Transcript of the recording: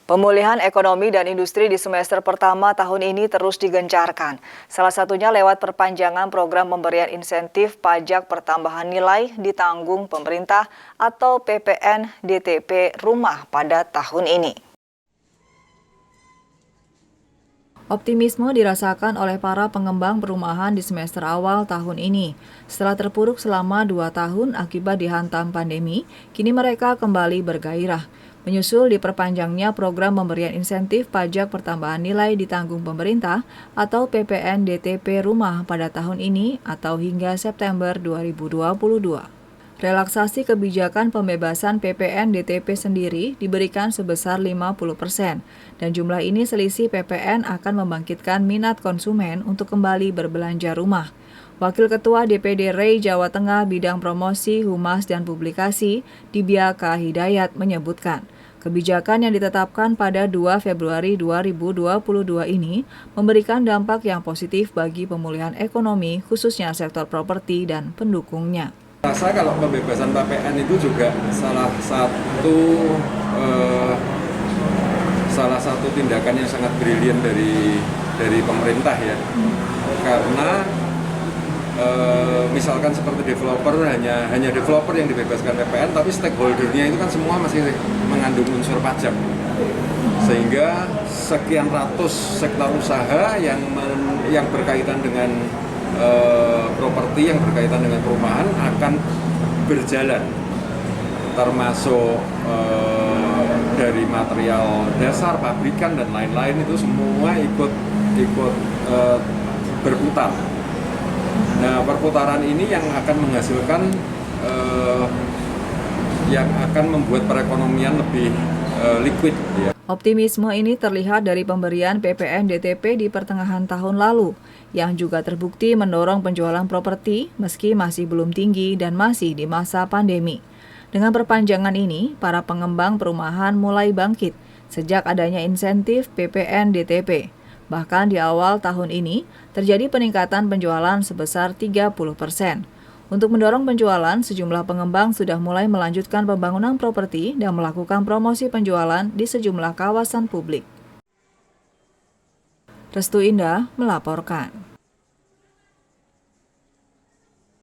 Pemulihan ekonomi dan industri di semester pertama tahun ini terus digencarkan. Salah satunya lewat perpanjangan program pemberian insentif pajak pertambahan nilai ditanggung pemerintah atau PPN DTP rumah pada tahun ini. Optimisme dirasakan oleh para pengembang perumahan di semester awal tahun ini. Setelah terpuruk selama 2 tahun akibat dihantam pandemi, kini mereka kembali bergairah. Menyusul diperpanjangnya program pemberian insentif pajak pertambahan nilai ditanggung pemerintah atau PPN DTP rumah pada tahun ini atau hingga September 2022. Relaksasi kebijakan pembebasan PPN DTP sendiri diberikan sebesar 50%, dan jumlah ini selisih PPN akan membangkitkan minat konsumen untuk kembali berbelanja rumah. Wakil Ketua DPD REI Jawa Tengah Bidang Promosi, Humas, dan Publikasi, Dibiaka Hidayat menyebutkan, kebijakan yang ditetapkan pada 2 Februari 2022 ini memberikan dampak yang positif bagi pemulihan ekonomi, khususnya sektor properti dan pendukungnya. Rasa kalau pembebasan PPN itu juga salah satu tindakan yang sangat brilian dari pemerintah ya, karena misalkan seperti developer hanya developer yang dibebaskan PPN, tapi stakeholdernya itu kan semua masih mengandung unsur pajak, sehingga sekian ratus sektor usaha yang berkaitan dengan properti, yang berkaitan dengan perumahan akan berjalan, termasuk dari material dasar, pabrikan dan lain-lain, itu semua ikut berputar. Nah, perputaran ini yang akan menghasilkan yang akan membuat perekonomian lebih liquid ya. Optimisme ini terlihat dari pemberian PPN DTP di pertengahan tahun lalu, yang juga terbukti mendorong penjualan properti meski masih belum tinggi dan masih di masa pandemi. Dengan perpanjangan ini, para pengembang perumahan mulai bangkit sejak adanya insentif PPN DTP. Bahkan di awal tahun ini, terjadi peningkatan penjualan sebesar 30%. Untuk mendorong penjualan, sejumlah pengembang sudah mulai melanjutkan pembangunan properti dan melakukan promosi penjualan di sejumlah kawasan publik. Restu Indah melaporkan.